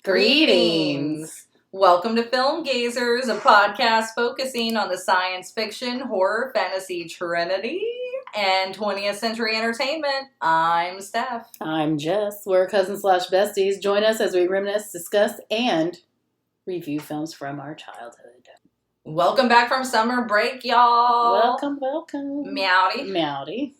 Greetings! Welcome to Film Gazers, a podcast focusing on the science fiction, horror, fantasy trinity, and 20th century entertainment. I'm Steph. I'm Jess. We're cousins/besties. Join us as we reminisce, discuss, and review films from our childhood. Welcome back from summer break, y'all. Welcome. Meowdy.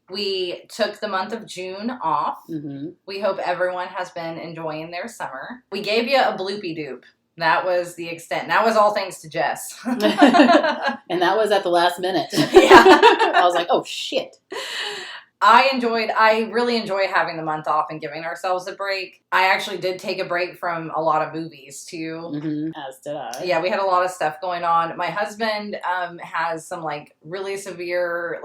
We took the month of June off. Mm-hmm. We hope everyone has been enjoying their summer. We gave you a bloopy doop. That was the extent. That was all thanks to Jess. And that was at the last minute. Yeah. I was like, oh, shit. I really enjoy having the month off and giving ourselves a break. I actually did take a break from a lot of movies, too. Mm-hmm. As did I. Yeah, we had a lot of stuff going on. My husband has some, really severe,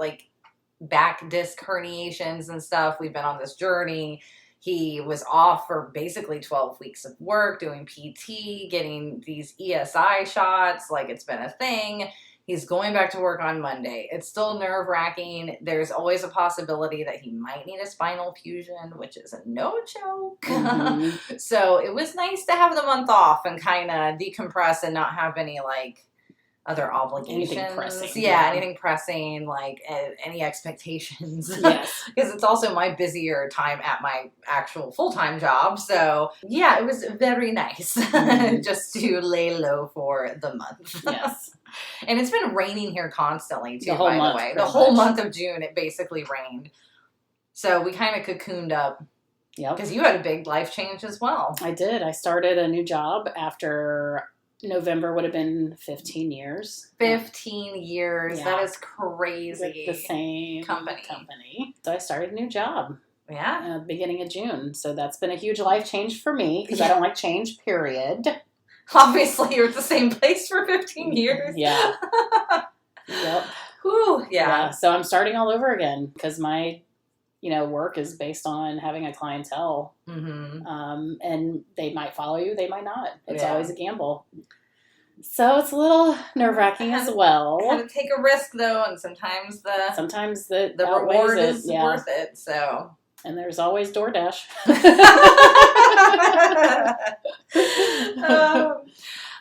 back disc herniations and stuff. We've been on this journey. He was off for basically 12 weeks of work, doing PT, getting these ESI shots. It's been a thing. He's going back to work on Monday. It's still nerve-wracking. There's always a possibility that he might need a spinal fusion, which is a no joke. Mm-hmm. So it was nice to have the month off and kind of decompress and not have any, other obligations. Anything pressing. Yeah, anything pressing, any expectations. Yes. Because it's also my busier time at my actual full-time job. So, yeah, it was very nice just to lay low for the month. Yes. And it's been raining here constantly, too, by the way. The whole month of June, it basically rained. So we kind of cocooned up. Yep. Because you had a big life change as well. I did. I started a new job after November would have been 15 years. 15 years. Yeah. That is crazy. With the same company. So I started a new job. Yeah. Beginning of June. So that's been a huge life change for me because I don't like change, period. Obviously, you're at the same place for 15 years. Yeah. Yep. Whew, yeah. So I'm starting all over again because my work is based on having a clientele. Mm-hmm. And they might follow you, they might not. It's always a gamble. So it's a little nerve-wracking as well. Kind of take a risk, though, and sometimes the reward is worth it. So. And there's always DoorDash.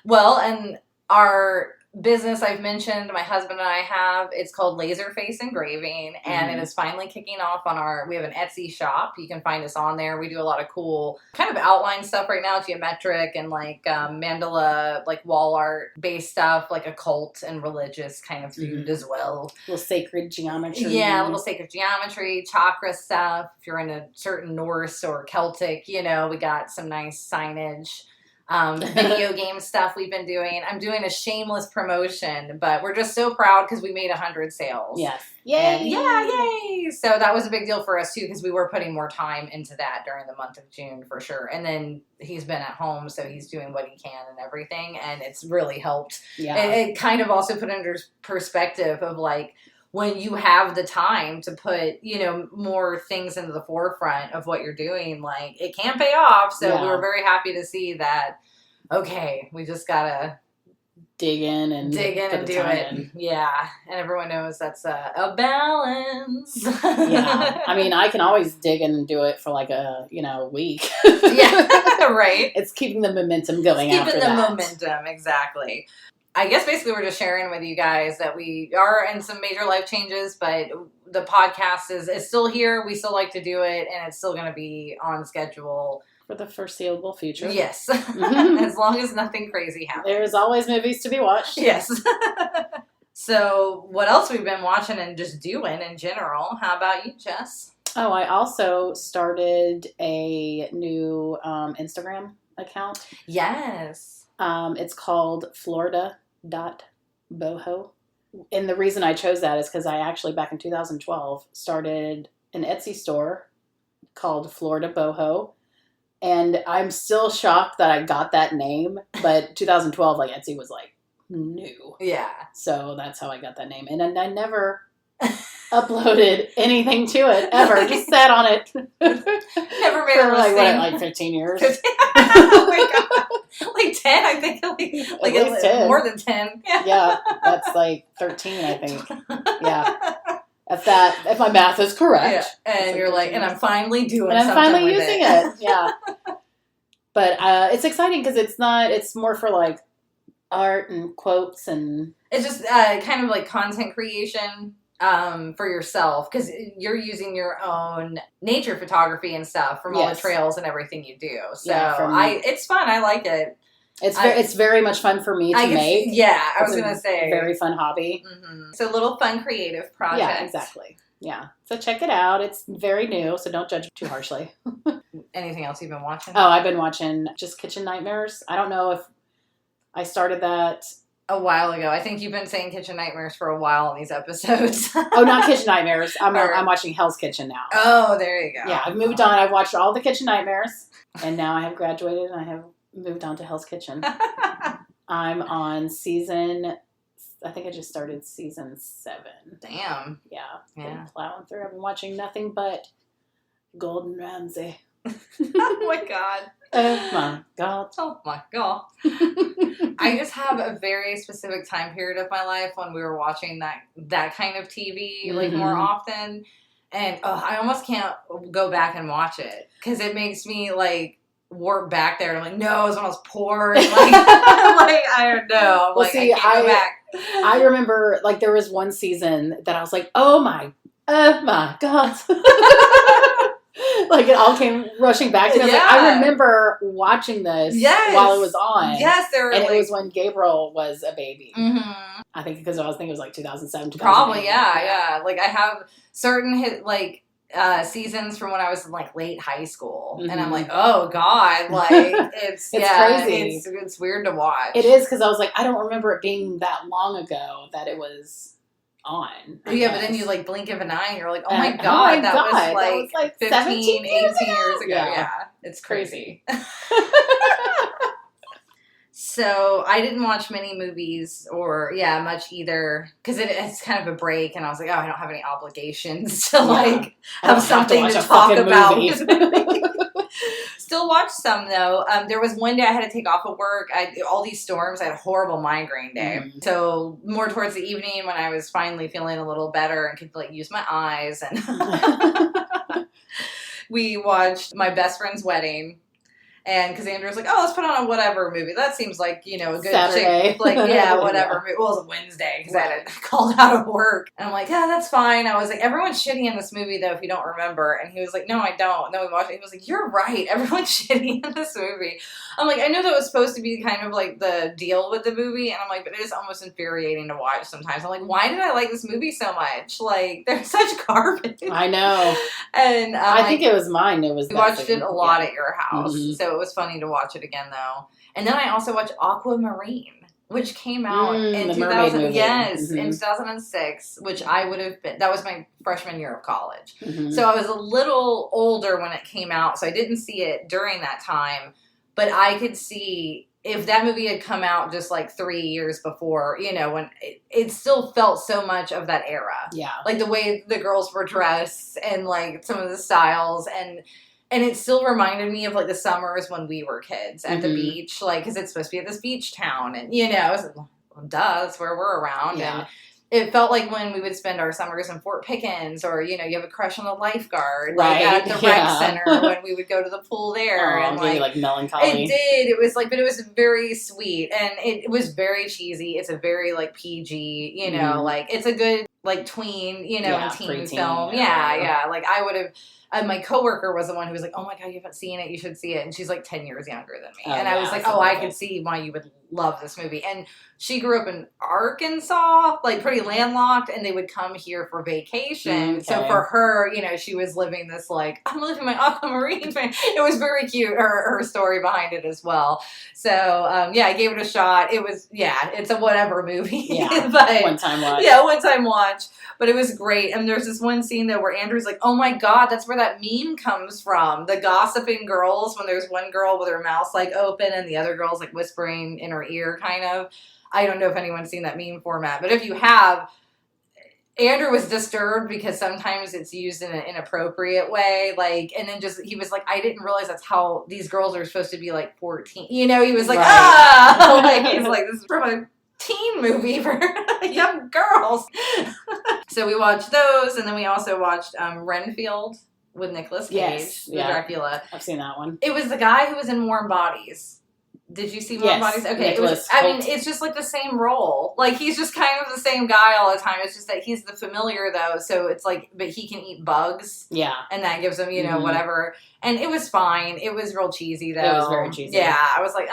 Well, and our business I've mentioned, my husband and I have, it's called Laserface Engraving, and it is finally kicking off on we have an Etsy shop. You can find us on there. We do a lot of cool kind of outline stuff right now, geometric and mandala, wall art based stuff, occult and religious kind of themed as well. Little sacred geometry. Yeah, little sacred geometry, chakra stuff. If you're in a certain Norse or Celtic, we got some nice signage. Video game stuff we've been doing. I'm doing a shameless promotion, but we're just so proud because we made 100 sales. Yes. Yay! Yay! So that was a big deal for us too because we were putting more time into that during the month of June for sure. And then he's been at home, so he's doing what he can and everything, and it's really helped. Yeah. It kind of also put into perspective of when you have the time to put, more things into the forefront of what you're doing, it can pay off. So we were very happy to see that, okay, we just got to dig in and do it. Yeah. And everyone knows that's a balance. Yeah. I mean, I can always dig in and do it for a week. Yeah. Right. It's keeping the momentum going. Keeping the momentum. Exactly. I guess basically we're just sharing with you guys that we are in some major life changes, but the podcast is still here. We still like to do it, and it's still going to be on schedule. For the foreseeable future. Yes. As long as nothing crazy happens. There's always movies to be watched. Yes. So what else we've been watching and just doing in general? How about you, Jess? Oh, I also started a new Instagram account. Yes. It's called Florida.boho. And the reason I chose that is because I actually, back in 2012, started an Etsy store called Florida Boho. And I'm still shocked that I got that name. But 2012, Etsy was new. Yeah. So that's how I got that name. And I never uploaded anything to it ever. Just sat on it. Never made for a listing. 15 years. Oh my god. 10, I think. At least 10. More than 10. Yeah, that's 13, I think. Yeah. If my math is correct. Yeah. And you're and I'm finally doing something. And I'm finally using it. Yeah. But it's exciting because it's more for like art and quotes and... It's just kind of like content creation for yourself, because you're using your own nature photography and stuff from all the trails and everything you do. So it's fun. I like it. It's very much fun for me to make. Yeah, I was going to say. Very fun hobby. Mm-hmm. So little fun creative project. Yeah, exactly. Yeah. So check it out. It's very new, so don't judge too harshly. Anything else you've been watching? Oh, I've been watching just Kitchen Nightmares. I don't know if I started that a while ago. I think you've been saying Kitchen Nightmares for a while in these episodes. Oh, not Kitchen Nightmares. I'm watching Hell's Kitchen now. Oh, there you go. Yeah, I've moved on. I've watched all the Kitchen Nightmares, and now I have graduated and I have moved on to Hell's Kitchen. I'm on I think I just started season 7. Damn. Yeah. Been plowing through. I've been watching nothing but Gordon Ramsay. Oh my god. Oh my god. Oh my god. I just have a very specific time period of my life when we were watching that kind of TV like more often, and I almost can't go back and watch it because it makes me like warp back there. And I'm like, no, it was when I was poor. And, like, like I don't know. Well, see, I can't go back. I remember like there was one season that I was like, oh my god. Like it all came rushing back to me. I was like, I remember watching this while it was on. Yes, it was when Gabriel was a baby. Mm-hmm. I think because I was thinking it was like 2007, 2008. Probably, yeah. Like I have certain seasons from when I was in like late high school, and I'm like, oh god, like it's crazy. It's weird to watch. It is because I was like, I don't remember it being that long ago that it was on. But then you like blink of an eye and you're like, oh my god, that was like 15, 18 years ago. Yeah, it's crazy. So I didn't watch many movies or much either because it's kind of a break, and I was like, I don't have any obligations to like have something to talk about. Still watch some though. There was one day I had to take off of work. All these storms. I had a horrible migraine day. Mm-hmm. So more towards the evening when I was finally feeling a little better and could like use my eyes, and we watched My Best Friend's Wedding. And because Andrew's like, let's put on a whatever movie. That seems like, a good Saturday. Like, whatever. Well, it was a Wednesday because I had called out of work. And I'm like, that's fine. I was like, everyone's shitty in this movie, though, if you don't remember. And he was like, no, I don't. No, we watched it. He was like, you're right. Everyone's shitty in this movie. I'm like, I know that was supposed to be kind of like the deal with the movie. And I'm like, but it is almost infuriating to watch sometimes. I'm like, why did I like this movie so much? Like, they're such garbage. I know. And I think it was mine. We watched it a lot at your house. Mm-hmm. So it was funny to watch it again, though. And then I also watched Aquamarine, which came out in 2000. Yes, in 2006, which I would have been. That was my freshman year of college. Mm-hmm. So I was a little older when it came out, so I didn't see it during that time. But I could see if that movie had come out just like 3 years before, when it still felt so much of that era. Yeah, like the way the girls were dressed and like some of the styles and it still reminded me of, like, the summers when we were kids at the beach, like, because it's supposed to be at this beach town. And, that's where we're around. Yeah. And it felt like when we would spend our summers in Fort Pickens or, you have a crush on the lifeguard. Right. Like, at the rec center when we would go to the pool there. And, like melancholy. It did. It was, like, but it was very sweet. And it was very cheesy. It's a very, like, PG, like, it's a good, like, tween, and teen film. Yeah. Like, I would have... my coworker was the one who was like, oh my God, you haven't seen it. You should see it. And she's like 10 years younger than me. And I was like, I could see why you would love this movie. And she grew up in Arkansas, like pretty landlocked, and they would come here for vacation. Okay. So for her, she was living this like, I'm living my Aquamarine fan. It was very cute, her story behind it as well. So, I gave it a shot. It was, it's a whatever movie. Yeah, but, one-time watch. Yeah, one-time watch. But it was great. And there's this one scene though where Andrew's like, oh my God, that's where that meme comes from. The gossiping girls, when there's one girl with her mouth like open and the other girl's like whispering in her ear kind of. I don't know if anyone's seen that meme format, but if you have, Andrew was disturbed because sometimes it's used in an inappropriate way. Like, and then he was like, I didn't realize that's how these girls are supposed to be like 14. He was like, like, he's like, this is from a teen movie for young girls. So we watched those, and then we also watched Renfield. with Nicolas Cage, Yes, the yeah. Dracula. I've seen that one. It was the guy who was in Warm Bodies. Did you see Warm Bodies? Okay, Nicholas it's just like the same role. Like, he's just kind of the same guy all the time. It's just that he's the familiar, though, so it's like, but he can eat bugs. Yeah. And that gives him, whatever. And it was fine. It was real cheesy, though. It was very cheesy. Yeah, I was like,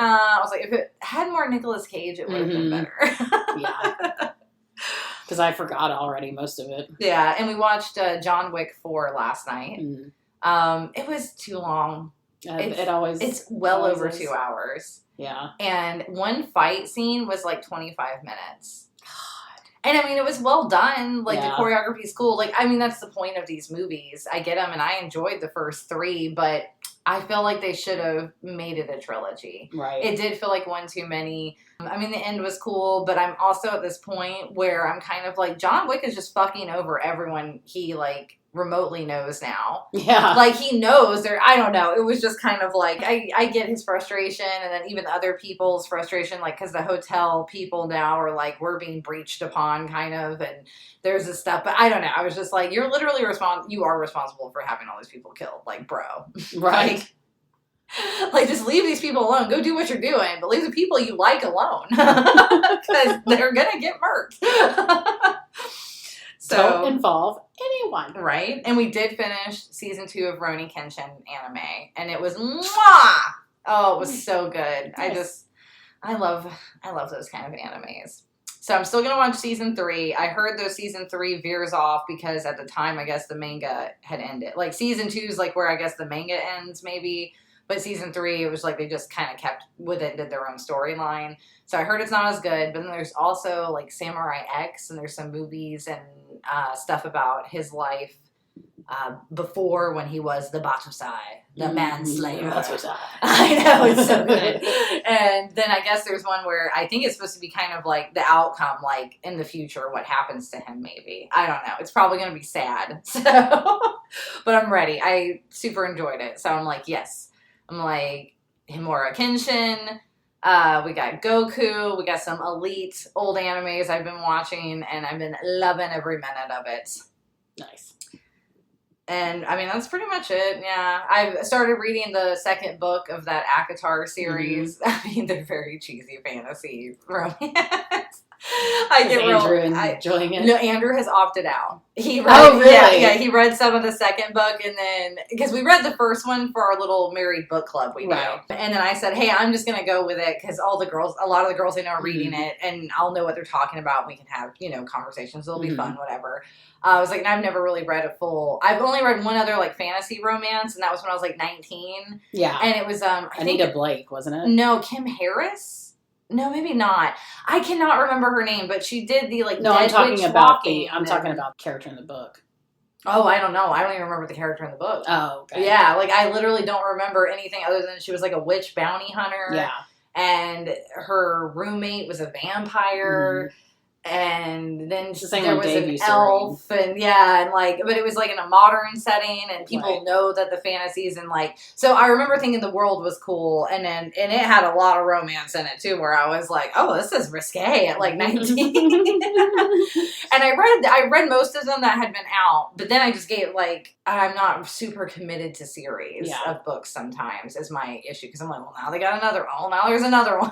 if it had more Nicolas Cage, it would have been better. Yeah. Because I forgot already most of it. Yeah, and we watched John Wick 4 last night. It was too long. It's well over 2 hours. Yeah. And one fight scene was like 25 minutes. God. And I mean, it was well done. Like, the choreography's cool. Like, I mean, that's the point of these movies. I get them, and I enjoyed the first 3, but I feel like they should have made it a trilogy. Right. It did feel like one too many. I mean, the end was cool, but I'm also at this point where I'm kind of like, John Wick is just fucking over everyone he, like, remotely knows now. Yeah. Like, he knows I don't know. It was just kind of like, I get his frustration, and then even other people's frustration, like, because the hotel people now are like, we're being breached upon, kind of, and there's this stuff. But I don't know. I was just like, you're literally you are responsible for having all these people killed. Like, bro. Right. Like, just leave these people alone. Go do what you're doing, but leave the people you like alone. Because they're going to get murked. So, don't involve anyone. Right? And we did finish season 2 of Rurouni Kenshin anime. And it was mwah! Oh, it was so good. Nice. I love those kind of animes. So I'm still going to watch season 3. I heard though season 3 veers off because at the time, I guess the manga had ended. Like, season 2 is like where I guess the manga ends maybe. But season 3, it was like they just kind of kept with it, did their own storyline. So I heard it's not as good. But then there's also like Samurai X, and there's some movies and stuff about his life before when he was the Batusai, the manslayer. Batusai. I know, it's so good. And then I guess there's one where I think it's supposed to be kind of like the outcome, like in the future, what happens to him maybe. I don't know. It's probably going to be sad. So, but I'm ready. I super enjoyed it. So I'm like, yes. I'm like, Himura Kenshin, we got Goku, we got some elite old animes I've been watching, and I've been loving every minute of it. Nice. And, I mean, that's pretty much it, yeah. I've started reading the second book of that ACOTAR series. I mean, they're very cheesy fantasy romance. I get Andrew enjoying it? No, Andrew has opted out. He read, really? Yeah, he read some of the second book, and then, because we read the first one for our little married book club we do. Right. And then I said, hey, I'm just going to go with it, because a lot of the girls I know are reading it, and I'll know what they're talking about, and we can have, conversations. It'll be fun, whatever. I was like, and I've never really read a full, I've only read one other, like, fantasy romance, and that was when I was, like, 19. Yeah. And it was, Anita Blake, wasn't it? No, Kim Harris? No, maybe not. I cannot remember her name, but she did the, like, no, I'm talking about the character in the book. Oh, I don't know. I don't even remember the character in the book. Oh, okay. Yeah, like, I literally don't remember anything other than she was, like, a witch bounty hunter. Yeah. And her roommate was a vampire. And then there was an elf, and but it was like in a modern setting, and people know that the fantasies and like, so I remember thinking the world was cool, and it had a lot of romance in it too, where I was like, oh, this is risque at like 19. And I read most of them that had been out, but then I just gave like, I'm not super committed to series of books sometimes is my issue, because I'm like, well, now they got another one, now there's another one.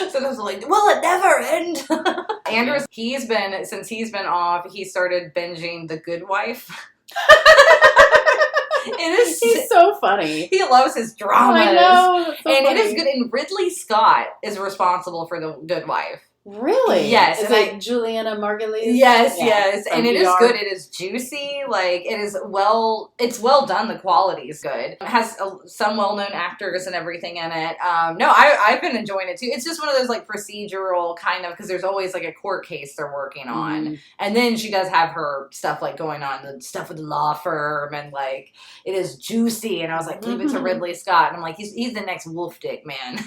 So those are like, will it never end? Andrew, since he's been off, he started binging The Good Wife. He's so funny. He loves his dramas. I know. So and funny. It is good. And Ridley Scott is responsible for The Good Wife. Really? Yes. Is it Juliana Margulies? Yes, yes. And it is PR. good. It is juicy. Like, it's well done. The quality is good. It has some well-known actors and everything in it. I've been enjoying it too. It's just one of those like procedural kind of, because there's always like a court case they're working on. And then she does have her stuff like going on, the stuff with the law firm, and like, it is juicy. And I was like, leave it to Ridley Scott. And I'm like, he's the next Wolf Dick, man.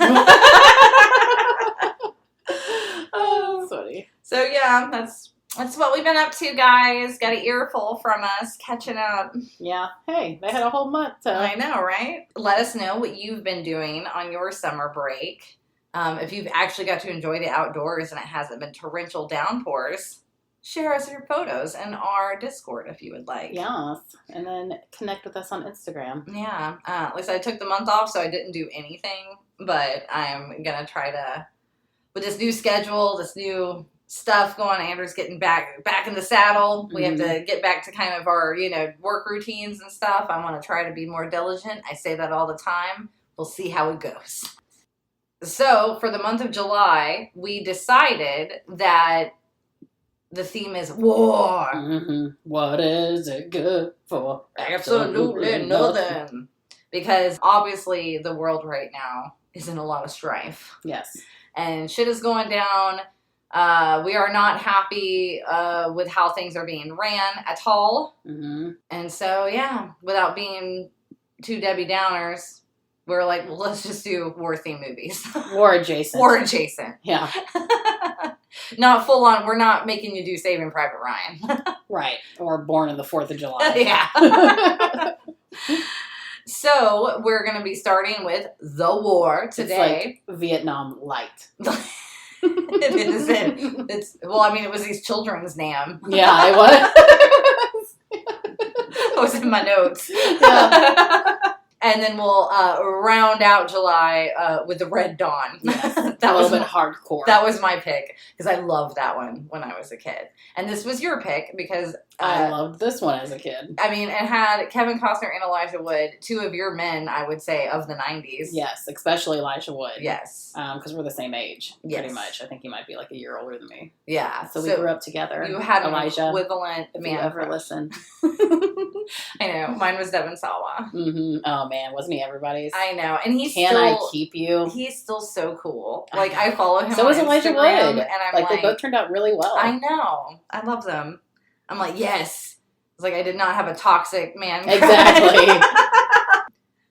Oh, funny. So yeah, that's what we've been up to, guys. Got an earful from us, catching up. Yeah. Hey, they had a whole month. I know, right? Let us know what you've been doing on your summer break. If you've actually got to enjoy the outdoors and it hasn't been torrential downpours. share us your photos in our Discord if you would like. Yes. And then connect with us on Instagram. Yeah. Like I said, I took the month off, so I didn't do anything. But I'm going to try to, with this new schedule, this new stuff going, Andrew's getting back in the saddle. We have to get back to kind of our, work routines and stuff. I want to try to be more diligent. I say that all the time. We'll see how it goes. So for the month of July, we decided that the theme is war. Mm-hmm. What is it good for? Absolutely nothing. Because obviously the world right now is in a lot of strife. Yes. And shit is going down. We are not happy with how things are being ran at all. Mm-hmm. And so, yeah, without being too Debbie Downers, we're like, well, let's just do war-themed movies. War adjacent. War adjacent. Yeah. Not full on. We're not making you do Saving Private Ryan. Right. Or Born on the 4th of July. Yeah. So we're going to be starting with the war today. It's like Vietnam Light. It isn't. It was these children's name. Yeah, it was. It was in my notes. Yeah. And then we'll round out July with the Red Dawn. Yes. That was a little bit hardcore. That was my pick because I loved that one when I was a kid. And this was your pick because I loved this one as a kid. I mean, it had Kevin Costner and Elijah Wood, two of your men, I would say, of the 90s. Yes, especially Elijah Wood. Yes. Because we're the same age, yes. Pretty much. I think he might be like a year older than me. Yeah. So we grew up together. You had Elijah, an equivalent if man. you ever listen. I know. Mine was Devin Sawa. Mm-hmm. Oh, man. Wasn't he everybody's? I know. And Can I keep you? He's still so cool. Like, I follow him so on is Elijah Instagram, Wood. And I'm like, they both turned out really well. I know. I love them. I'm like, yes. It's like I did not have a toxic man. Exactly.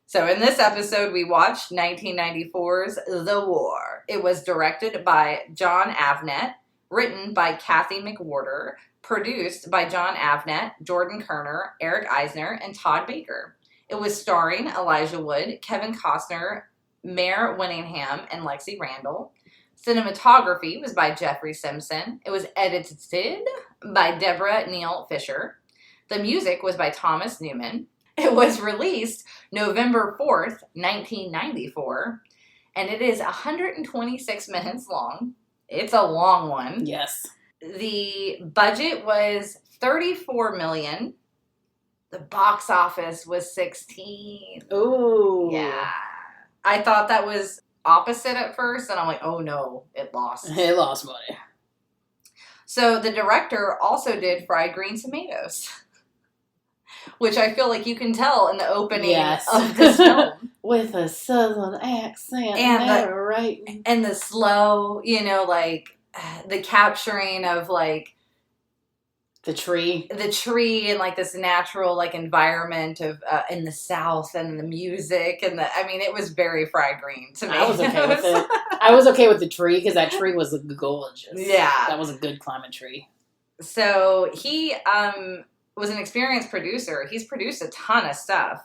So in this episode, we watched 1994's The War. It was directed by John Avnet, written by Kathy McWhorter, produced by John Avnet, Jordan Kerner, Eric Eisner, and Todd Baker. It was starring Elijah Wood, Kevin Costner, Mare Winningham, and Lexi Randall. Cinematography was by Jeffrey Simpson. It was edited by Deborah Neal Fisher. The music was by Thomas Newman. It was released November 4th, 1994, and it is 126 minutes long. It's a long one. Yes. The budget was $34 million. The box office was 16. Ooh. Yeah. I thought that was opposite at first, and I'm like, oh no, it lost. It lost money. So the director also did Fried Green Tomatoes, which I feel like you can tell in the opening of this film. With a southern accent. And the slow, the capturing of, like, the tree and, like, this natural, like, environment of in the South and the music and it was very Fried Green to me. I was okay with it. I was okay with the tree because that tree was gorgeous. Yeah. That was a good climate tree. So he was an experienced producer. He's produced a ton of stuff.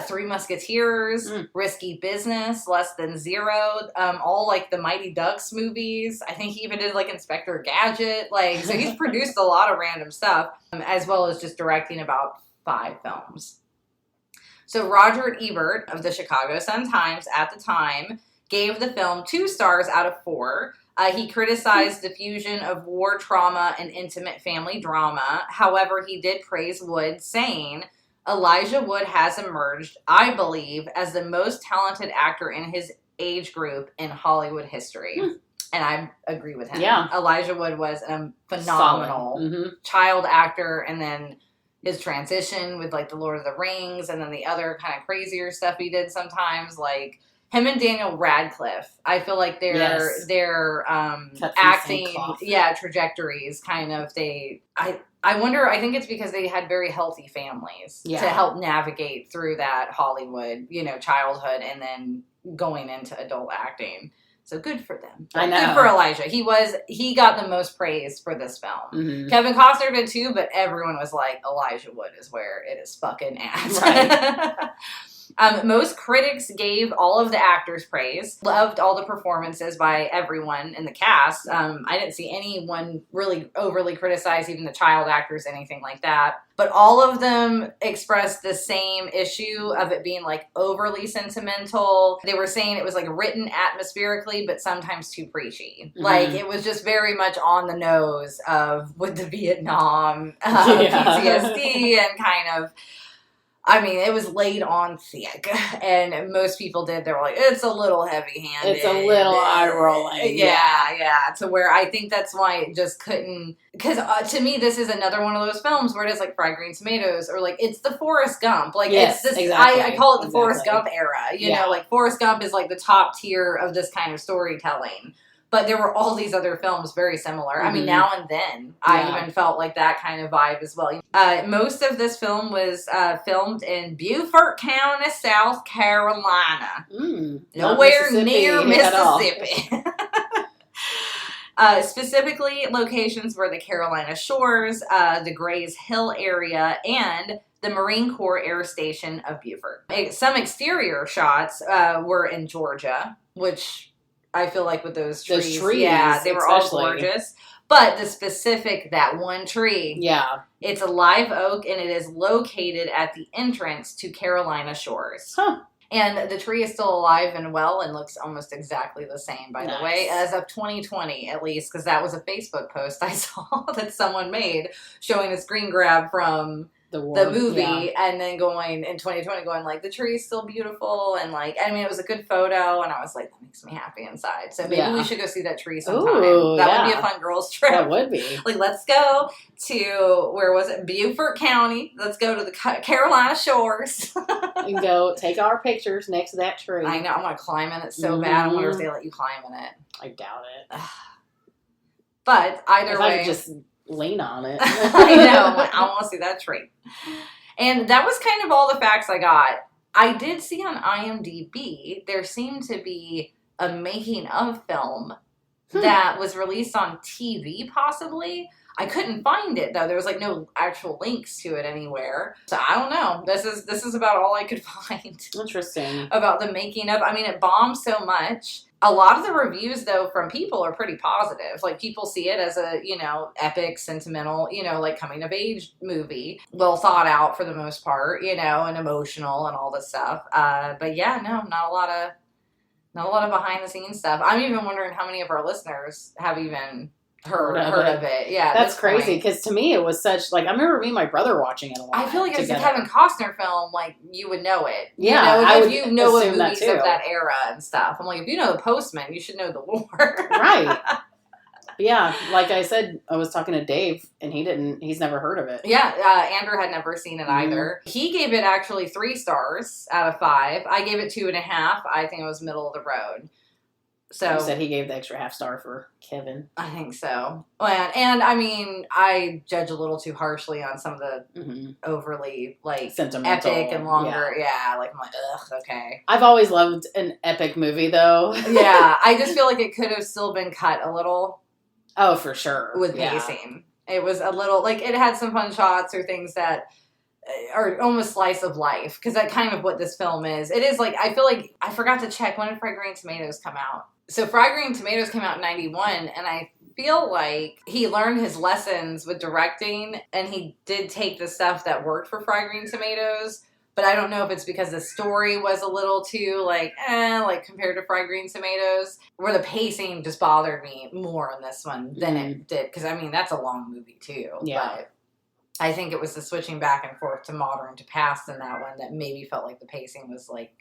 Three Musketeers, Risky Business, Less Than Zero, all like the Mighty Ducks movies. I think he even did like Inspector Gadget. Like, so he's produced a lot of random stuff, as well as just directing about 5 films. So Roger Ebert of the Chicago Sun-Times at the time gave the film 2 stars out of 4. He criticized the fusion of war trauma and intimate family drama. However, he did praise Wood, saying, Elijah Wood has emerged, I believe, as the most talented actor in his age group in Hollywood history. And I agree with him. Yeah. Elijah Wood was a phenomenal child actor, and then his transition with, like, the Lord of the Rings, and then the other kind of crazier stuff he did sometimes, like him and Daniel Radcliffe. I feel like their acting, trajectories kind of, I wonder, I think it's because they had very healthy families to help navigate through that Hollywood, childhood and then going into adult acting. So good for them. I know. Good for Elijah. He got the most praise for this film. Mm-hmm. Kevin Costner did too, but everyone was like, Elijah Wood is where it is fucking at. Right. Most critics gave all of the actors praise, loved all the performances by everyone in the cast. I didn't see anyone really overly criticize, even the child actors, anything like that. But all of them expressed the same issue of it being like overly sentimental. They were saying it was like written atmospherically, but sometimes too preachy. Mhm. Like it was just very much on the nose of with the Vietnam PTSD and kind of. I mean, it was laid on thick, and most people did. They were like, "It's a little heavy-handed. It's a little eye-rolling." Yeah. To where I think that's why it just couldn't. Because to me, this is another one of those films where it is like Fried Green Tomatoes, or like it's the Forrest Gump. Like Yes, it's this. exactly. I call it the Forrest Gump era. You Yeah. know, like Forrest Gump is like the top tier of this kind of storytelling. But there were all these other films very similar. I mean, now and then, I even felt like that kind of vibe as well. Most of this film was filmed in Beaufort County, South Carolina. Nowhere near Mississippi. Specifically, locations were the Carolina Shores, the Grays Hill area, and the Marine Corps Air Station of Beaufort. Some exterior shots were in Georgia, which... I feel like with those trees, yeah, they were all gorgeous. But the specific, that one tree, it's a live oak, and it is located at the entrance to Carolina Shores. And the tree is still alive and well and looks almost exactly the same, by the way, as of 2020, at least, because that was a Facebook post I saw that someone made showing a screen grab from... the movie, and then going in 2020 going like the tree is still beautiful, and like I mean it was a good photo, and I was like that makes me happy inside, so maybe we should go see that tree sometime. That would be a fun girls trip. That would be. Like let's go to where was it, Beaufort County, let's go to the Carolina Shores and go take our pictures next to that tree. I know, I want to climb in it so bad. I wonder if they let you climb in it. I doubt it. But either if way, I could just lean on it. I know. I'm like, I want to see that tree. And that was kind of all the facts I got. I did see on IMDb there seemed to be a making of film that was released on TV, possibly. I couldn't find it though. There was like no actual links to it anywhere. So I don't know. This is about all I could find. Interesting. About the making of. I mean, it bombed so much. A lot of the reviews, though, from people are pretty positive. Like, people see it as a, epic, sentimental, like, coming-of-age movie. Well thought out for the most part, and emotional and all this stuff. But, yeah, no, not a lot of behind-the-scenes stuff. I'm even wondering how many of our listeners have even heard of it. Yeah, that's crazy, because to me it was such, like, I remember me and my brother watching it a lot. I feel like if it's a Kevin Costner film, like, you would know it. Yeah, if you know the movies of that era and stuff. I'm like, if you know The Postman, you should know the lore. Right. Yeah, like I said, I was talking to Dave, and he's never heard of it. Yeah, Andrew had never seen it either. He gave it actually 3 stars out of 5. I gave it 2.5. I think it was middle of the road. So you said he gave the extra half star for Kevin. I think so. And I mean, I judge a little too harshly on some of the overly like sentimental, epic and longer. Yeah, like I'm like, ugh, okay. I've always loved an epic movie though. Yeah, I just feel like it could have still been cut a little. Oh, for sure. With pacing. It was a little like it had some fun shots or things that or almost slice of life, because that's kind of what this film is. It is like, I feel like, I forgot to check, when did Fried Green Tomatoes come out? So Fried Green Tomatoes came out in 91, and I feel like he learned his lessons with directing, and he did take the stuff that worked for Fried Green Tomatoes, but I don't know if it's because the story was a little too, like compared to Fried Green Tomatoes, where the pacing just bothered me more in this one than it did, because, I mean, that's a long movie, too. Yeah. But I think it was the switching back and forth to modern to past in that one that maybe felt like the pacing was, like,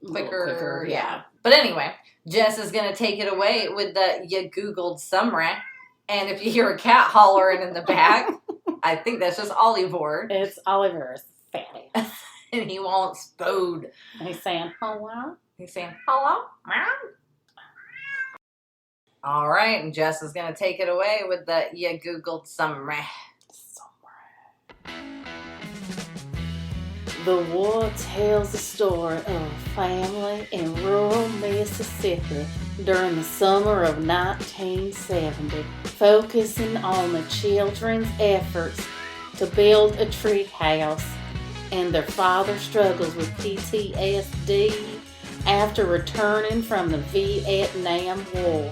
quicker. Yeah. But anyway, Jess is going to take it away with the You Googled Summary. And if you hear a cat hollering in the back, I think that's just Oliver. It's Oliver's fatty. And he wants food. And he's saying, hello? He's saying, hello? All right. And Jess is going to take it away with the You Googled Summary. The war tells the story of a family in rural Mississippi during the summer of 1970, focusing on the children's efforts to build a treehouse and their father struggles with PTSD after returning from the Vietnam War.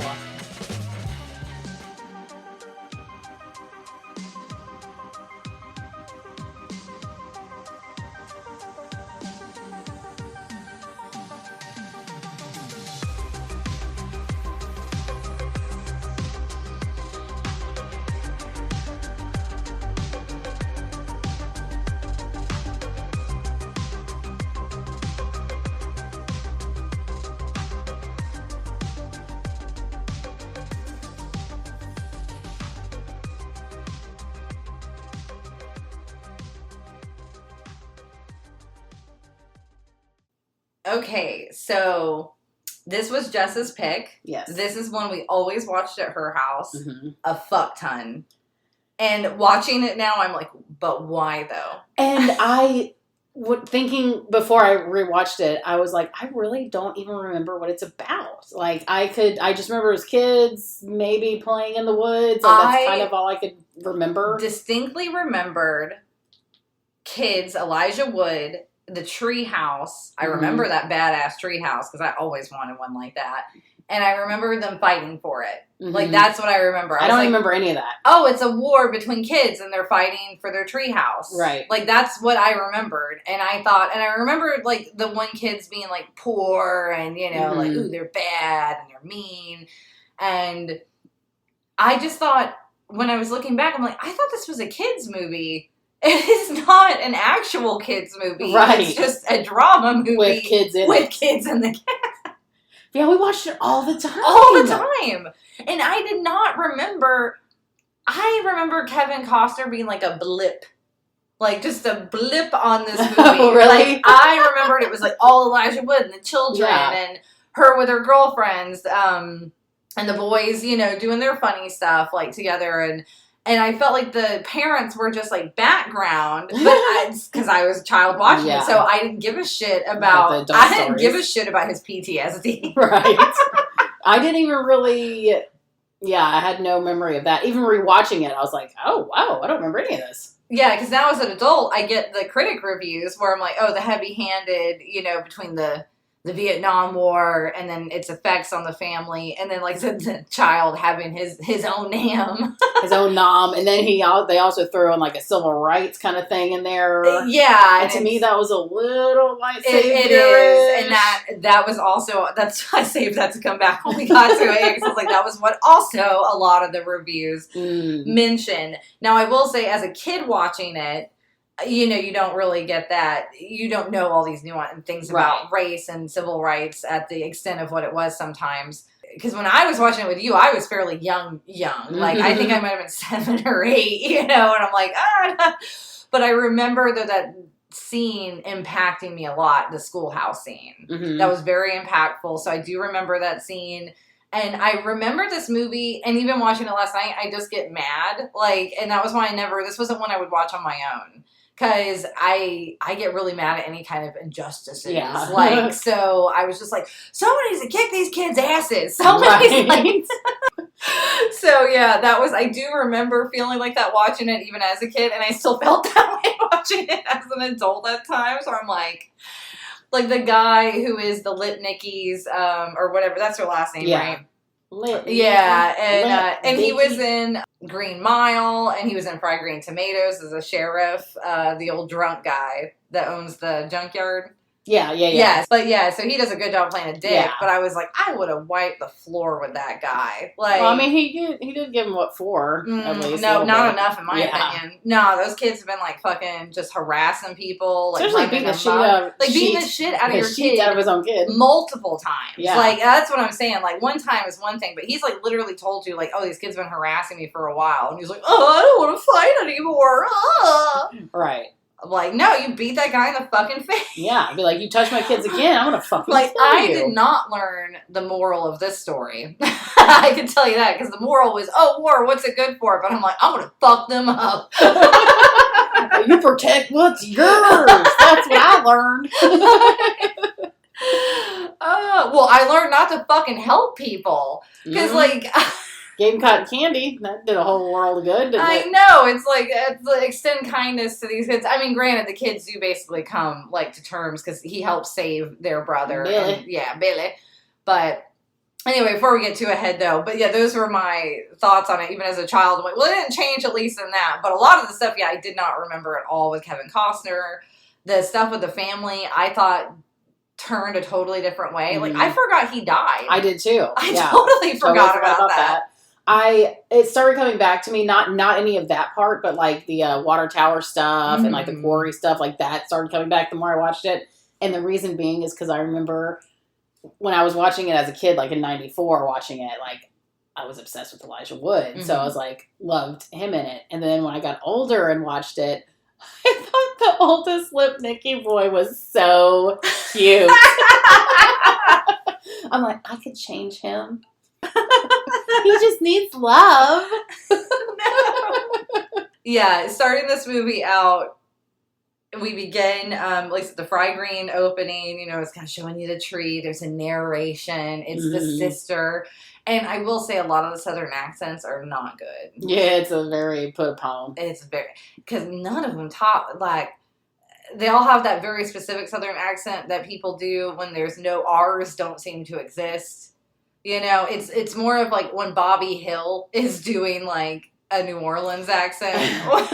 Okay, so this was Jess's pick. Yes. This is one we always watched at her house Mm-hmm. a fuck ton. And watching it now, I'm like, but why though? And I, thinking before I rewatched it, I was like, I really don't even remember what it's about. Like, I just remember as kids maybe playing in the woods. And that's kind of all I could remember. Distinctly remembered kids, Elijah Wood, the treehouse. I remember that badass treehouse because I always wanted one like that. And I remember them fighting for it. Mm-hmm. Like, that's what I remember. I don't remember any of that. Oh, it's a war between kids and they're fighting for their treehouse. Right. Like, that's what I remembered. And I thought, and I remembered, like, the one kids being, like, poor and, you know, like, ooh, they're bad and they're mean. And I just thought, when I was looking back, I'm like, I thought this was a kids movie. It is not an actual kids movie. Right. It's just a drama movie. With kids in the cast. Yeah, we watched it all the time. All the time. And I did not remember. I remember Kevin Costner being like a blip. Like, just a blip on this movie. Oh, really? Like, I remembered it was like all Elijah Wood and the children and her with her girlfriends and the boys, you know, doing their funny stuff, like, together. And I felt like the parents were just, like, background, but because I was a child watching it, so I didn't give a shit about, give a shit about his PTSD. Right. I didn't even really, I had no memory of that. Even rewatching it, I was like, oh, wow, I don't remember any of this. Yeah, because now as an adult, I get the critic reviews where I'm like, oh, the heavy-handed, you know, between the Vietnam War and then its effects on the family, and then like the child having his own nam. His own nom, and then they also throw in like a civil rights kind of thing in there. Yeah. And to me that was a little white savior. It is. And that was also, that's I saved that to come back when we got to it, because I was like, that was what also a lot of the reviews mention. Now I will say, as a kid watching it, you know, you don't really get that. You don't know all these nuanced things about race and civil rights at the extent of what it was sometimes. Because when I was watching it with you, I was fairly young. Like, I think I might have been 7 or 8, you know, and I'm like, But I remember that scene impacting me a lot, the schoolhouse scene. That was very impactful. So I do remember that scene. And I remember this movie, and even watching it last night, I just get mad. Like, and that was why this wasn't one I would watch on my own. Because I get really mad at any kind of injustices. Yeah. Like, so I was just like, somebody needs to kick these kids' asses. Somebody's like... So, yeah, I do remember feeling like that watching it even as a kid, and I still felt that way watching it as an adult at times, where I'm like the guy who is the Lipnickies, or whatever, that's her last name, right? And he was in Green Mile, and he was in Fried Green Tomatoes as a sheriff, the old drunk guy that owns the junkyard. Yes, but so he does a good job playing a dick, but I was like, I would have wiped the floor with that guy. Like, well, I mean, he did give him, 4, at least? No, not enough, in my opinion. No, those kids have been, like, fucking just harassing people. Like, especially beating the shit out of your kid. Out of his own kid. Multiple times. Yeah. Like, that's what I'm saying. Like, one time is one thing, but he's, like, literally told you, like, oh, these kids have been harassing me for a while. And he's like, oh, I don't want to fight anymore. Right. I'm like, no, you beat that guy in the fucking face. Yeah, I'd be like, you touch my kids again, I'm gonna fucking like, kill you. I did not learn the moral of this story. I can tell you that, because the moral was, oh, war, what's it good for? But I'm like, I'm gonna fuck them up. You protect what's yours. That's what I learned. Well, I learned not to fucking help people. Because, like... Gave him cotton candy. That did a whole world of good, didn't it? know. It's like extend kindness to these kids. I mean, granted, the kids do basically come like to terms because he helps save their brother. Billy. Billy. But anyway, before we get too ahead though, but yeah, those were my thoughts on it. Even as a child, I'm like, well, it didn't change at least in that. But a lot of the stuff, I did not remember at all with Kevin Costner. The stuff with the family, I thought turned a totally different way. Like I forgot he died. I did too. I totally forgot about that. It started coming back to me, not any of that part, but like the water tower stuff and like the quarry stuff, like that started coming back the more I watched it. And the reason being is because I remember when I was watching it as a kid, like in '94, watching it, like I was obsessed with Elijah Wood. So I was like, loved him in it. And then when I got older and watched it, I thought the oldest lip Nicky boy was so cute. I'm like, I could change him. He just needs love. Yeah, starting this movie out, we begin, like the Fry Green opening, it's kind of showing you the tree. There's a narration. It's the sister. And I will say a lot of the Southern accents are not good. Yeah, it's a very put upon. It's very, because none of them talk, like, they all have that very specific Southern accent that people do when there's no R's don't seem to exist. It's more of like when Bobby Hill is doing like a New Orleans accent. Like,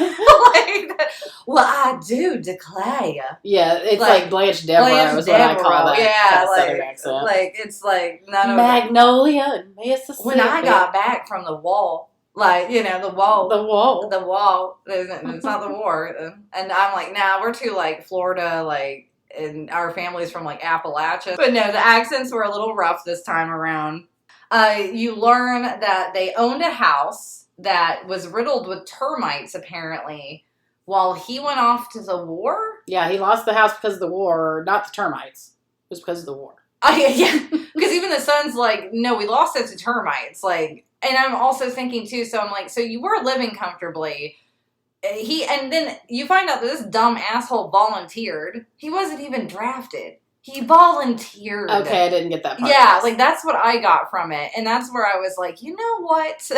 well, I do declare. Yeah, it's like Blanche Devereaux is what I call that. Yeah, like, Southern accent. Like, it's like none of Magnolia and Mississippi. When I got back from the wall, like, the wall. The wall. The wall. It's not the war. And I'm like, nah, we're too like Florida, like, and our family's from like Appalachia. But no, the accents were a little rough this time around. You learn that they owned a house that was riddled with termites, apparently, while he went off to the war. Yeah, he lost the house because of the war, not the termites. It was because of the war. Yeah, because even the son's like, no, we lost it to termites. Like, and I'm also thinking too, so I'm like, so you were living comfortably. And then you find out that this dumb asshole volunteered. He wasn't even drafted. He volunteered. Okay, I didn't get that part. Yeah, like that's what I got from it. And that's where I was like, you know what?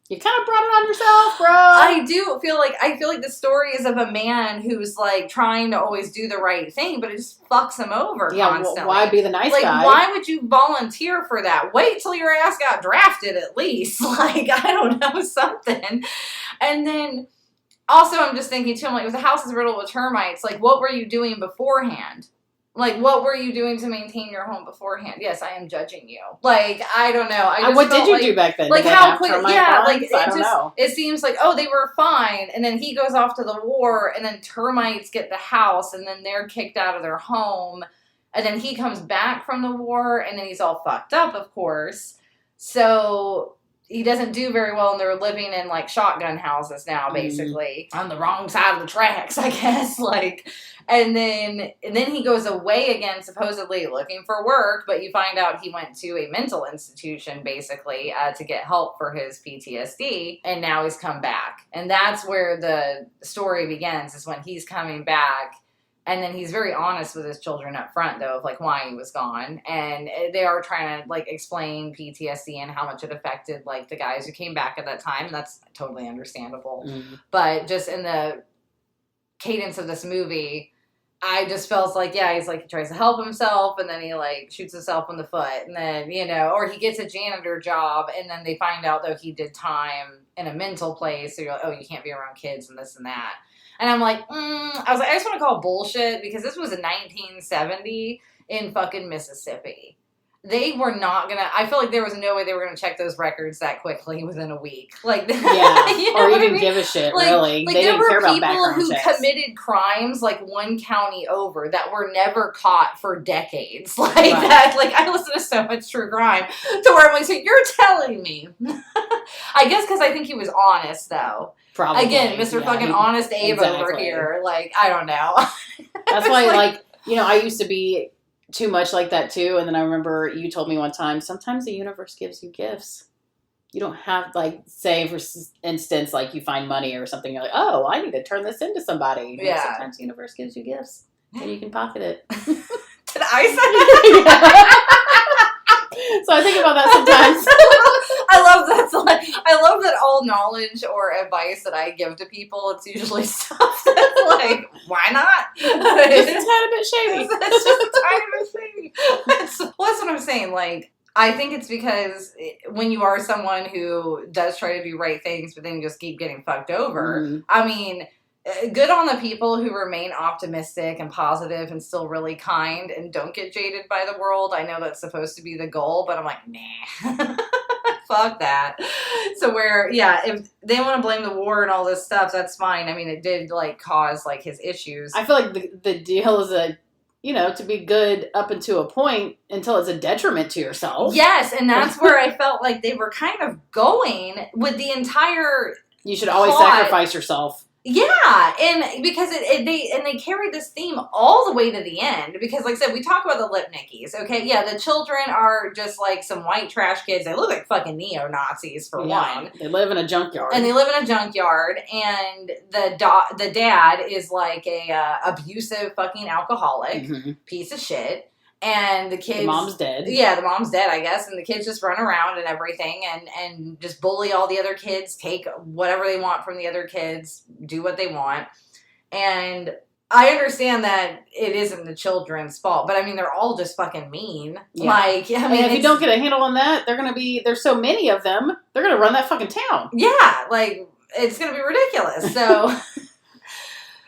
You kind of brought it on yourself, bro. I feel like the story is of a man who's like trying to always do the right thing, but it just fucks him over constantly. Why be the nice guy? Like, why would you volunteer for that? Wait till your ass got drafted at least. Like, I don't know, something. And then also I'm just thinking too, I'm like, if the house is riddled with termites, like what were you doing beforehand? Like, what were you doing to maintain your home beforehand? Yes, I am judging you. Like, I don't know. What did you do back then? Like, how quick? Yeah, like, I don't know. It seems like, oh, they were fine. And then he goes off to the war, and then termites get the house, and then they're kicked out of their home. And then he comes back from the war, and then he's all fucked up, of course. So he doesn't do very well, and they're living in, like, shotgun houses now, basically. On the wrong side of the tracks, I guess. Like, and then he goes away again, supposedly looking for work, but you find out he went to a mental institution, basically, to get help for his PTSD, and now he's come back. And that's where the story begins, is when he's coming back. And then he's very honest with his children up front, though, of, like, why he was gone. And they are trying to, like, explain PTSD and how much it affected, like, the guys who came back at that time. And that's totally understandable. Mm-hmm. But just in the cadence of this movie, I just felt like, yeah, he's, like, he tries to help himself, and then he, like, shoots himself in the foot. And then, or he gets a janitor job, and then they find out, though, he did time in a mental place. So you're like, oh, you can't be around kids and this and that. And I'm like, I just want to call bullshit, because this was in 1970 in fucking Mississippi. They were not going to, I feel like there was no way they were going to check those records that quickly within a week. Like, yeah, or even give a shit, like, really. Like, they didn't care about background checks. There were people who committed crimes, like, one county over that were never caught for decades. Like, that, like, I listen to so much true crime to where I'm like, so you're telling me. I guess because I think he was honest, though. Probably. Again, Mr. fucking Honest Abe over here. Like, I don't know. That's why, like, I used to be too much like that, too. And then I remember you told me one time, sometimes the universe gives you gifts. You don't have, like, say, for instance, like, you find money or something. You're like, oh, I need to turn this into somebody. Yeah. Sometimes the universe gives you gifts, and you can pocket it. Did I say that? So I think about that sometimes. I love that. knowledge or advice that I give to people, it's usually stuff that's like, why not? Just a tiny bit shady. It's just a tiny bit shady. That's what I'm saying. Like, I think it's because when you are someone who does try to do right things, but then you just keep getting fucked over, I mean, good on the people who remain optimistic and positive and still really kind and don't get jaded by the world. I know that's supposed to be the goal, but I'm like, nah. Fuck that. So if they want to blame the war and all this stuff, that's fine. I mean, it did, like, cause, like, his issues. I feel like the deal is to be good up until a point until it's a detriment to yourself. Yes, and that's where I felt like they were kind of going with the entire You should always sacrifice yourself. Yeah, and because they carried this theme all the way to the end. Because, like I said, we talk about the Lipnickies, okay? Yeah, the children are just like some white trash kids. They look like fucking neo-Nazis, for one. They live in a junkyard. And and the dad is like a abusive fucking alcoholic, piece of shit. And the kids... The mom's dead. Yeah, the mom's dead, I guess. And the kids just run around and everything and just bully all the other kids, take whatever they want from the other kids, do what they want. And I understand that it isn't the children's fault, but I mean, they're all just fucking mean. Yeah. Like, I mean... And if you don't get a handle on that, there's so many of them, they're going to run that fucking town. Yeah, like, it's going to be ridiculous. So...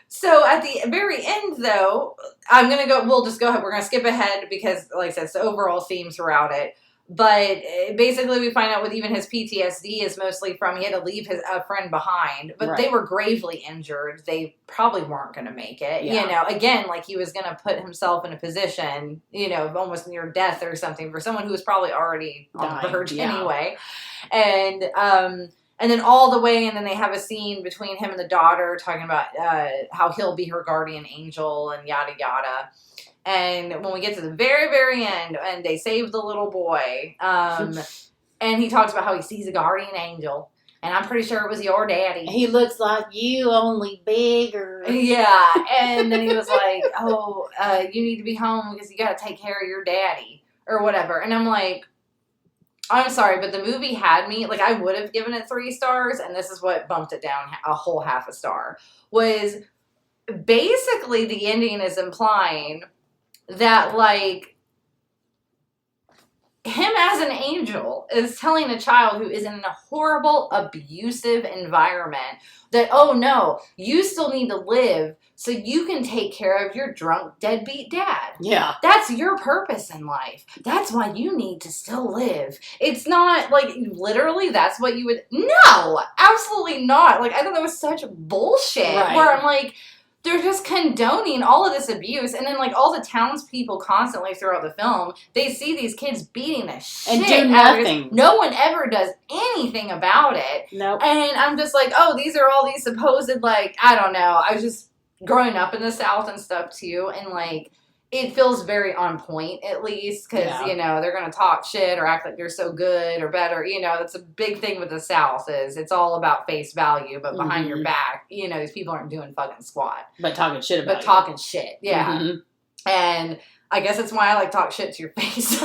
So at the very end, though, we'll just go ahead. We're going to skip ahead because, like I said, it's the overall theme throughout it. But basically we find out with even his PTSD is mostly from he had to leave a friend behind. But they were gravely injured. They probably weren't going to make it. Yeah. You know, again, like he was going to put himself in a position, almost near death or something for someone who was probably already on the verge anyway. And then all the way, and then they have a scene between him and the daughter talking about how he'll be her guardian angel and yada yada. And when we get to the very, very end, and they save the little boy, and he talks about how he sees a guardian angel, and I'm pretty sure it was your daddy. He looks like you, only bigger. Yeah, and then he was like, "Oh, you need to be home because you got to take care of your daddy or whatever." And I'm like, I'm sorry, but the movie had me, like, I would have given it 3 stars, and this is what bumped it down a whole half a star, was basically the ending is implying that, like, him as an angel is telling a child who is in a horrible, abusive environment that, oh no, you still need to live so you can take care of your drunk, deadbeat dad. Yeah. That's your purpose in life. That's why you need to still live. It's not, like, literally that's what you would... No! Absolutely not. Like, I thought that was such bullshit. Right. Where I'm like... They're just condoning all of this abuse. And then, like, all the townspeople constantly throughout the film, they see these kids beating the shit and do nothing. No one ever does anything about it. Nope. And I'm just like, oh, these are all these supposed, like, I don't know. I was just growing up in the South and stuff, too. And, like, it feels very on point, at least. Because, they're going to talk shit or act like they're so good or better. That's a big thing with the South is it's all about face value. But behind your back, these people aren't doing fucking squat. But talking shit about talking shit, yeah. Mm-hmm. And I guess that's why I like talk shit to your face.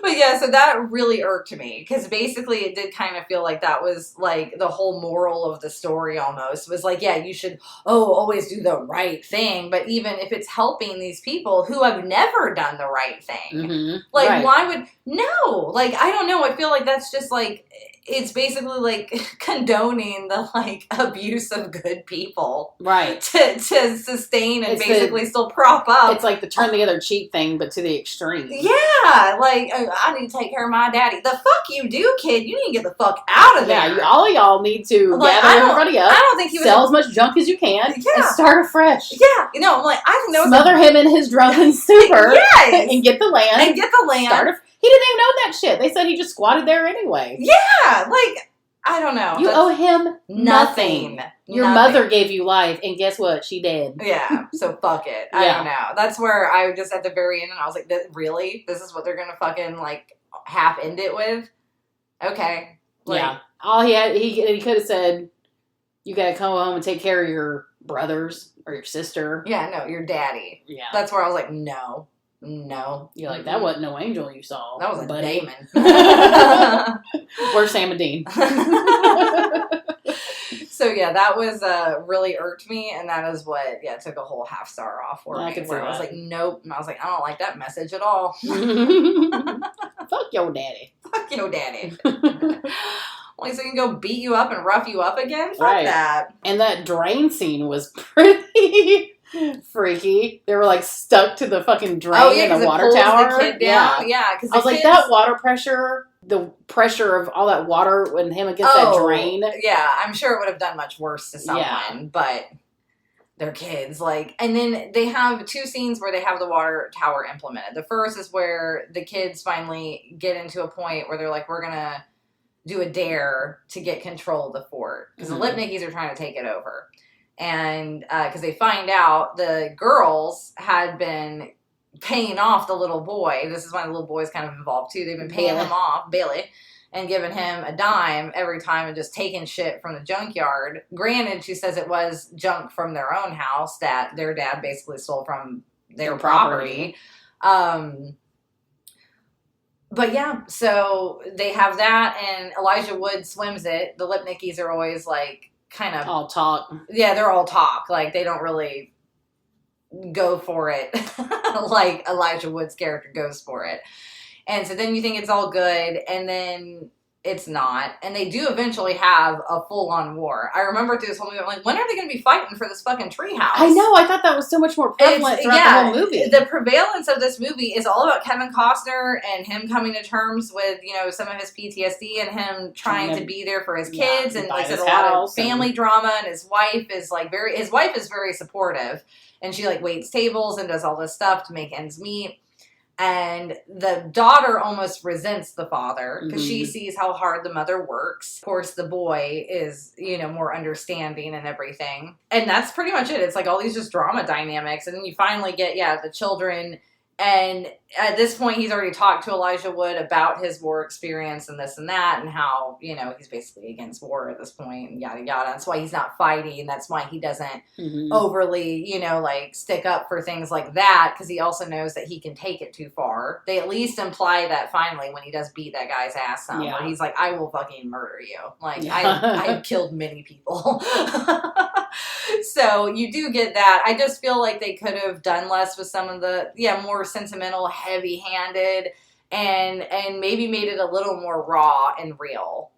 But yeah, so that really irked me because basically it did kind of feel like that was like the whole moral of the story almost was like, yeah, you should, always do the right thing. But even if it's helping these people who have never done the right thing, why would, no, like, I don't know. I feel like that's just like, it's basically like condoning the like abuse of good people. Right. To sustain and basically still prop up. It's like the turn the other cheek thing, but to the extreme. Yeah. Like, I need to take care of my daddy. The fuck you do, kid. You need to get the fuck out of there. Yeah, all of y'all need to gather everybody up. I don't think he was... Sell as much junk as you can and start afresh. Yeah. I'm like, I think that was... Smother him in his drunken stupor. Yes. And get the land. He didn't even know that shit. They said he just squatted there anyway. Yeah, like, I don't know. You owe him nothing. Your mother gave you life, and guess what? She did. Yeah, so fuck it. I don't know. That's where I just, at the very end, and I was like, really? This is what they're gonna fucking, like, half end it with? Okay. Like, yeah. All he could have said, you gotta come home and take care of your brothers or your sister. Yeah, no, your daddy. Yeah. That's where I was like, no. No. You're like, that wasn't no angel you saw. That was a buddy. demon. Where's Sam and Dean? So yeah, that was really irked me, and that is what took a whole half star off for me. Where I was like, nope. And I was like, I don't like that message at all. Fuck your daddy. Fuck your daddy. Only so he can go beat you up and rough you up again? Fuck Right. that. And that drain scene was pretty freaky. They were like stuck to the fucking drain in the water tower. The kid down. Yeah, because I was like, that water pressure, the pressure of all that water when him against that drain. Yeah, I'm sure it would have done much worse to someone, but they're kids. Like, and then they have 2 scenes where they have the water tower implemented. The first is where the kids finally get into a point where they're like, we're gonna do a dare to get control of the fort because the Lipnickies are trying to take it over. And because they find out the girls had been paying off the little boy. This is why the little boy's kind of involved too. They've been paying him off, Billy, and giving him a dime every time and just taking shit from the junkyard. Granted, she says it was junk from their own house that their dad basically stole from their property. But yeah, so they have that, and Elijah Wood swims it. The Lipnickies are always like kind of all talk. Yeah, they're all talk. Like they don't really go for it like Elijah Wood's character goes for it. And so then you think it's all good, and then it's not. And they do eventually have a full-on war. I remember through this whole movie, I'm like, when are they going to be fighting for this fucking treehouse? I know. I thought that was so much more prevalent throughout the whole movie. The prevalence of this movie is all about Kevin Costner and him coming to terms with, some of his PTSD and him trying to be there for his kids and like a lot of family drama. And his wife is very supportive, and she like waits tables and does all this stuff to make ends meet. And the daughter almost resents the father because she sees how hard the mother works. Of course, the boy is, more understanding and everything. And that's pretty much it. It's like all these just drama dynamics. And then you finally get, the children. And at this point, he's already talked to Elijah Wood about his war experience and this and that and how, he's basically against war at this point and yada, yada. That's why he's not fighting. That's why he doesn't overly, stick up for things like that, because he also knows that he can take it too far. They at least imply that finally when he does beat that guy's ass some, where he's like, I will fucking murder you. Like, I have killed many people. So you do get that. I just feel like they could have done less with some of the, more sentimental, heavy-handed, and maybe made it a little more raw and real.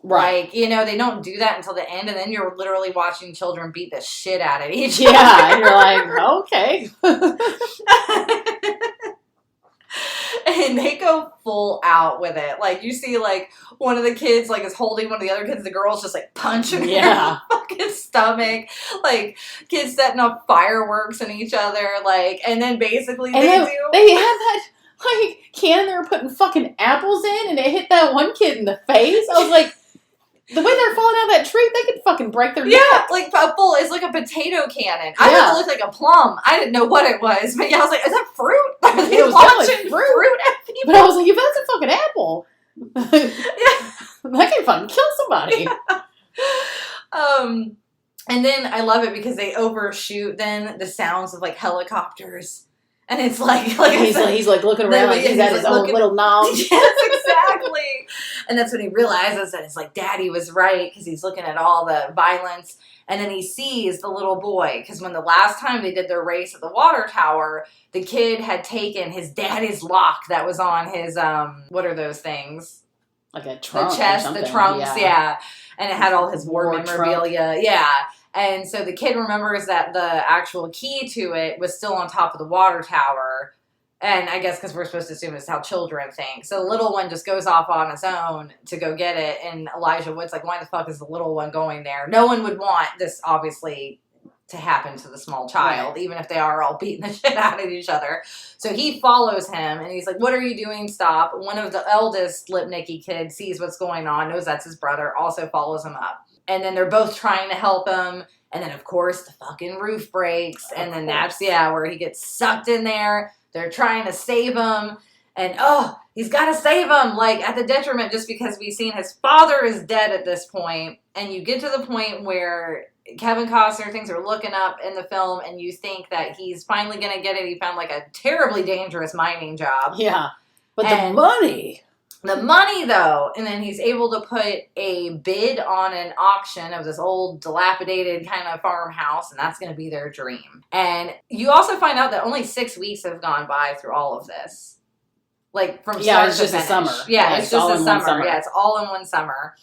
Right. Like, they don't do that until the end, and then you're literally watching children beat the shit out of each other. Yeah, and you're like, okay. And they go full out with it. Like, you see, like, one of the kids, like, is holding one of the other kids. The girl's just, like, punching their fucking stomach. Like, kids setting off fireworks in each other. Like, and then basically They had that, like, can they were putting fucking apples in, and it hit that one kid in the face. I was like, the way they're falling out of that tree, they could fucking break their neck. Yeah, like it's like a potato cannon. I thought it looked like a plum. I didn't know what it was, but I was like, is that fruit? Are they launching fruit at people? But I was like, if that's a fucking apple, that can fucking kill somebody. Yeah. And then I love it because they overshoot then the sounds of like helicopters. And it's like he's like looking around like he's at his own little knob. Yes, exactly. And that's when he realizes that it's like Daddy was right because he's looking at all the violence. And then he sees the little boy because when the last time they did their race at the water tower, the kid had taken his daddy's lock that was on his what are those things? Like a trunk. The chest, the trunks, yeah. And it had all his war memorabilia. Trunk. Yeah. And so the kid remembers that the actual key to it was still on top of the water tower. And I guess because we're supposed to assume it's how children think. So the little one just goes off on its own to go get it. And Elijah Wood's like, why the fuck is the little one going there? No one would want this, obviously, to happen to the small child, even if they are all beating the shit out of each other. So he follows him, and he's like, what are you doing? Stop. One of the eldest Lipnicki kids sees what's going on, knows that's his brother, also follows him up. And then they're both trying to help him. And then, of course, the fucking roof breaks. And then that's, where he gets sucked in there. They're trying to save him. And, he's got to save him, like, at the detriment just because we've seen his father is dead at this point. And you get to the point where Kevin Costner, things are looking up in the film, and you think that he's finally going to get it. He found like a terribly dangerous mining job. Yeah. But the money. The money, though, and then he's able to put a bid on an auction of this old dilapidated kind of farmhouse, and that's going to be their dream. And you also find out that only 6 weeks have gone by through all of this. Like, from start to finish. A summer. Yeah, it's just a summer. Yeah, it's all in one summer.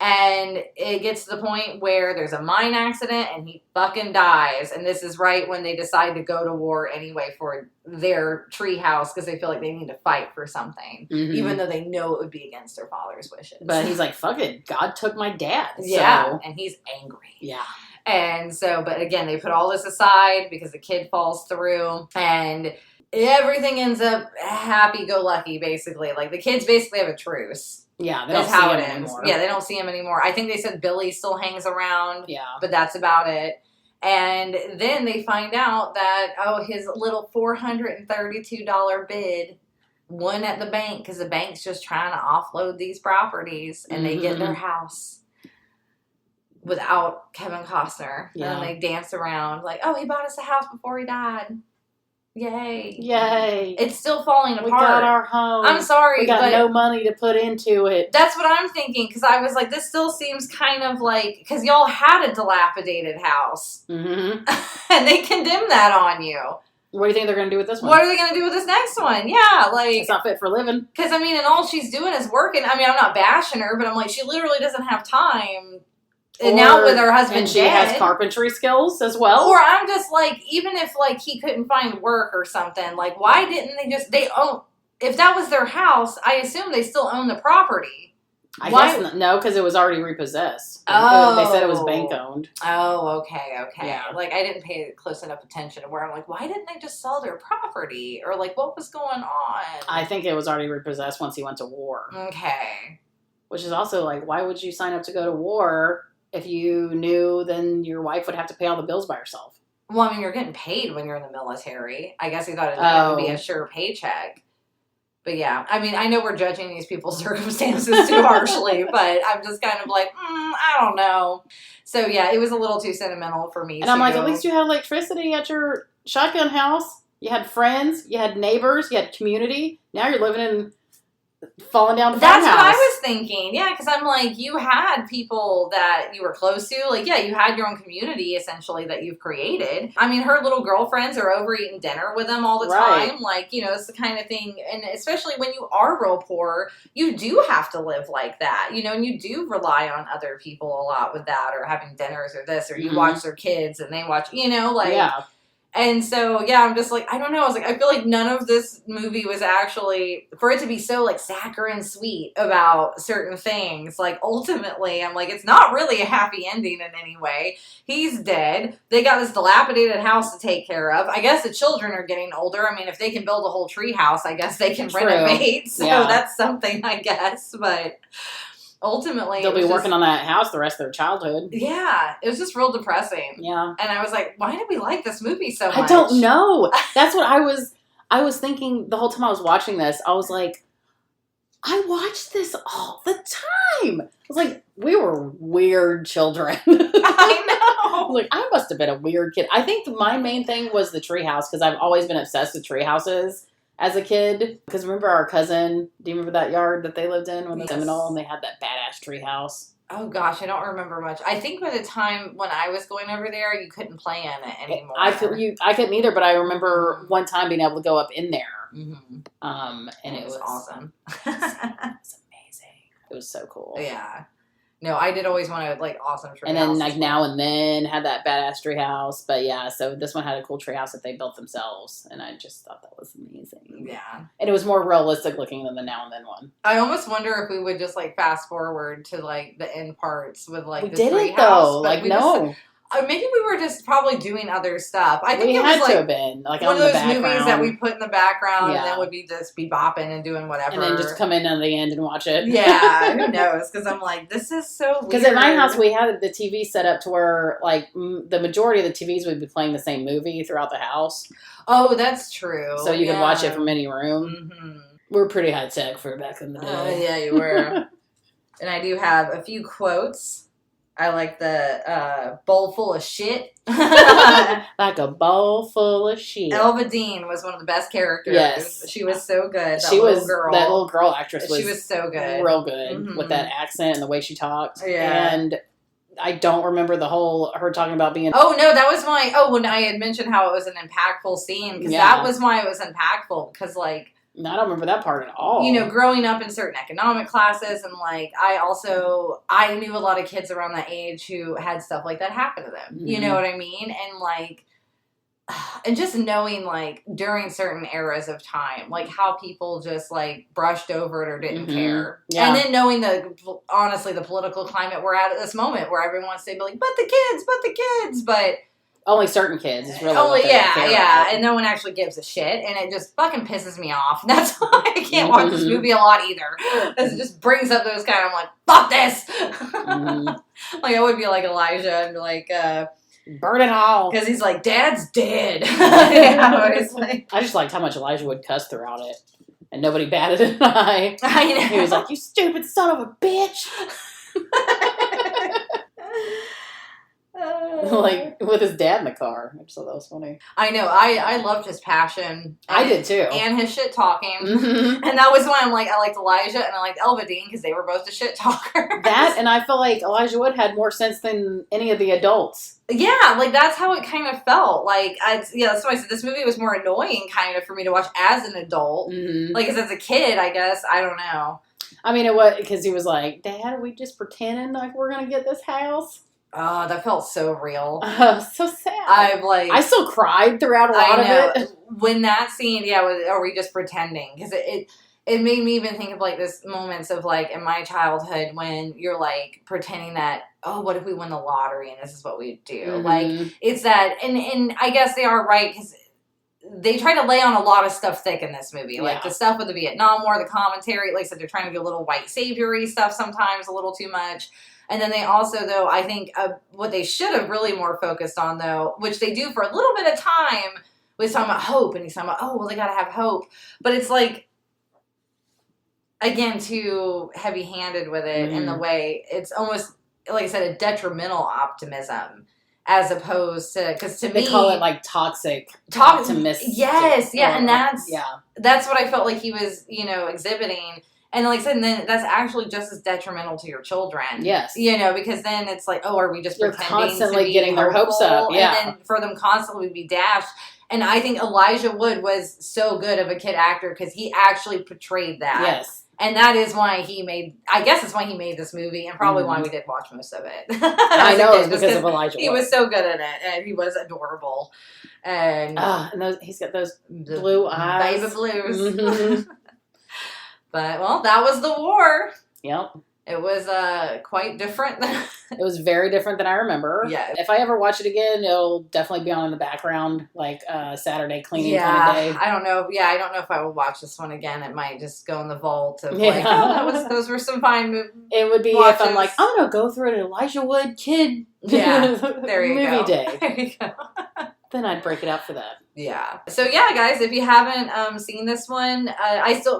And it gets to the point where there's a mine accident and he fucking dies. And this is right when they decide to go to war anyway for their treehouse because they feel like they need to fight for something. Mm-hmm. Even though they know it would be against their father's wishes. But he's like, fuck it. God took my dad. Yeah. And he's angry. Yeah. And so, but again, they put all this aside because the kid falls through. And everything ends up happy-go-lucky, basically. Like, the kids basically have a truce. Yeah, they don't see him anymore. Yeah, they don't see him anymore. I think they said Billy still hangs around. Yeah. But that's about it. And then they find out that, his little $432 bid won at the bank because the bank's just trying to offload these properties. And they get their house without Kevin Costner. Yeah. And they dance around like, he bought us a house before he died. Yay. Yay. It's still falling apart. We got our home. I'm sorry, we got no money to put into it. That's what I'm thinking, because I was like, this still seems kind of like, because y'all had a dilapidated house. Mm-hmm. And they condemned that on you. What do you think they're going to do with this one? What are they going to do with this next one? Yeah, like... It's not fit for living. Because, and all she's doing is working. I'm not bashing her, but I'm like, she literally doesn't have time. And now with her husband and she has carpentry skills as well. Or I'm just like, even if like he couldn't find work or something, like why didn't they own, if that was their house, I assume they still own the property. I guess no, because it was already repossessed. They said it was bank owned. Oh, okay. Yeah. Like I didn't pay close enough attention to where I'm like, why didn't they just sell their property? Or like what was going on? I think it was already repossessed once he went to war. Okay. Which is also like, why would you sign up to go to war? If you knew, then your wife would have to pay all the bills by herself. Well, you're getting paid when you're in the military. I guess he thought it would be a sure paycheck. But yeah, I know we're judging these people's circumstances too harshly, but I'm just kind of like, I don't know. So yeah, it was a little too sentimental for me. And I'm like, at least you had electricity at your shotgun house. You had friends, you had neighbors, you had community. Now you're living in... falling down the That's what I was thinking. Yeah, because I'm like, you had people that you were close to. Like, yeah, you had your own community, essentially, that you've created. Her little girlfriends are over eating dinner with them all the time. Like, it's the kind of thing. And especially when you are real poor, you do have to live like that, and you do rely on other people a lot with that, or having dinners or this, or you watch their kids and they watch, Yeah. And so, yeah, I'm just like, I don't know. I was like, I feel like none of this movie was actually, for it to be so, like, saccharine sweet about certain things. Like, ultimately, I'm like, it's not really a happy ending in any way. He's dead. They got this dilapidated house to take care of. I guess the children are getting older. If they can build a whole tree house, I guess they can renovate. So that's something, I guess. But... ultimately, they'll be working on that house the rest of their childhood. Yeah, it was just real depressing. Yeah, and I was like, why did we like this movie so much? I don't know. That's what I was thinking the whole time I was watching this. I was like, I watched this all the time. I was like, we were weird children. I know. Like, I must have been a weird kid. I think my main thing was the treehouse because I've always been obsessed with tree houses. As a kid, because remember our cousin, do you remember that yard that they lived in when they were Seminole and they had that badass tree house? Oh gosh, I don't remember much. I think by the time when I was going over there, you couldn't play in it anymore. I couldn't either, but I remember one time being able to go up in there. Mm-hmm. And it was awesome. It was amazing. It was so cool. Yeah. No, I did always want to awesome tree and then now and then had that badass tree house. But yeah, so this one had a cool tree house that they built themselves, and I just thought that was amazing. Yeah, and it was more realistic looking than the now and then one. I almost wonder if we would just fast forward to the end parts with we the didn't tree house, though. No. Maybe we were just probably doing other stuff. I think we it had was to have been one of those movies that we put in the background and then would be just be bopping and doing whatever, and then just come in at the end and watch it. Yeah, who knows? Because I'm like, this is so weird. Because at my house we had the TV set up to where the majority of the TVs would be playing the same movie throughout the house. Oh, that's true. So you could watch it from any room. Mm-hmm. We were pretty high tech for back in the day. Yeah, you were. And I do have a few quotes. I like the bowl full of shit. Like a bowl full of shit. Elva Dean was one of the best characters. Yes. She was so good. That little girl actress she was so good. Real good with that accent and the way she talked. Yeah. And I don't remember her talking about being... Oh, no, that was when I had mentioned how it was an impactful scene. Because that was why it was impactful. Because, like... I don't remember that part at all. You know, growing up in certain economic classes, and like I knew a lot of kids around that age who had stuff like that happen to them. Mm-hmm. You know what I mean? And like, and just knowing like during certain eras of time, like how people just like brushed over it or didn't care. Yeah. And then knowing honestly the political climate we're at this moment, where everyone wants to be like, but the kids, but. Only certain kids is really and no one actually gives a shit, and it just fucking pisses me off. That's why I can't watch this movie a lot either. It just brings up those kind of, I'm like, fuck this! Like, I would be like Elijah and be like, burn it all. Because he's like, Dad's dead. Like, I just liked how much Elijah would cuss throughout it, and nobody batted an eye. I know. He was like, you stupid son of a bitch! Like with his dad in the car. I just thought that was funny. I know. I loved his passion. I did too. And his shit talking. Mm-hmm. And that was why I'm like, I liked Elijah and I liked Elva Dean because they were both the shit talkers. That, and I feel like Elijah Wood had more sense than any of the adults. Yeah, like that's how it kind of felt. Like, that's why I said this movie was more annoying kind of for me to watch as an adult. Mm-hmm. Like, because as a kid, I guess, I don't know. I mean, it was because he was like, Dad, are we just pretending like we're going to get this house? Oh, that felt so real. So sad. I still cried throughout a lot of it. When that scene, are we just pretending? Because it made me even think of like this moments of like in my childhood when you're like pretending that, oh, what if we won the lottery and this is what we do? Mm-hmm. Like it's that, and I guess they are right because they try to lay on a lot of stuff thick in this movie. Like the stuff with the Vietnam War, the commentary, like I said, they're trying to do a little white saviory stuff sometimes, a little too much. And then they also, though, I think what they should have really more focused on, though, which they do for a little bit of time, was talking about hope. And he's talking about, oh, well, they got to have hope. But it's like, again, too heavy-handed with it in the way it's almost, like I said, a detrimental optimism. As opposed to, because to me... They call it, like, toxic optimism. Yes, yeah, and that's what I felt like he was, exhibiting. And like I said, then that's actually just as detrimental to your children. Yes. Because then it's like, oh, are we just pretending constantly to be getting their hopes up? Yeah. And then for them constantly to be dashed. And I think Elijah Wood was so good of a kid actor because he actually portrayed that. Yes. And that is why I guess it's why he made this movie and probably why we did watch most of it. I know, it's because of Elijah Wood. He was so good in it and he was adorable. And he's got those blue eyes. Baby blues. Mm-hmm. But, well, that was the war. Yep. It was quite different. It was very different than I remember. Yeah. If I ever watch it again, it'll definitely be on in the background, like Saturday cleaning kind of day. I don't know. Yeah, I don't know if I will watch this one again. It might just go in the vault of like, oh, those were some fine movies. It would be watches. If I'm like, I'm going to go through an Elijah Wood kid there you movie go. day. There you go. Then I'd break it out for that. Yeah. So guys, if you haven't seen this one,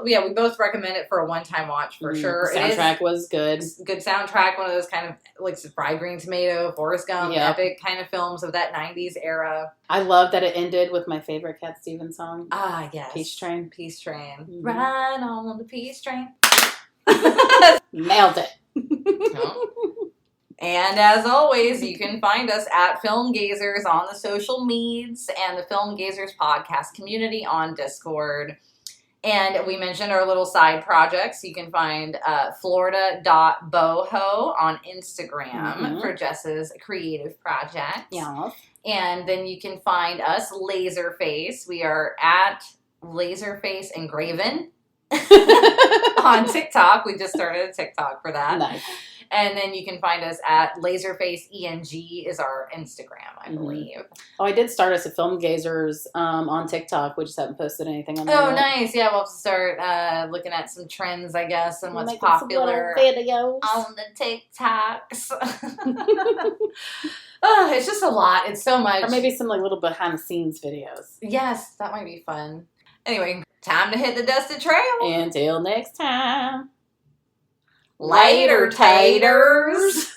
we both recommend it for a one-time watch for sure. The soundtrack was good. Good soundtrack. One of those kind of like Fried Green Tomato, Forrest Gump, epic kind of films of that 90s era. I love that it ended with my favorite Cat Stevens song. Ah, yes. Peace Train. Peace Train. Mm-hmm. Ride on the Peace Train. Nailed it. And as always, you can find us at Film Gazers on the social medias and the Film Gazers podcast community on Discord. And we mentioned our little side projects. You can find florida.boho on Instagram for Jess's creative project. Yeah. And then you can find us, Laserface. We are at Laserface Engraven on TikTok. We just started a TikTok for that. Nice. And then you can find us at LaserfaceENG is our Instagram, I believe. Oh, I did start us at Film Gazers on TikTok. We just haven't posted anything on there. Oh, nice. Yeah, we'll have to start looking at some trends, I guess, and what's popular videos on the TikToks. It's just a lot. It's so much. Or maybe some like little behind-the-scenes videos. Yes, that might be fun. Anyway, time to hit the dusted trail. Until next time. Later, taters.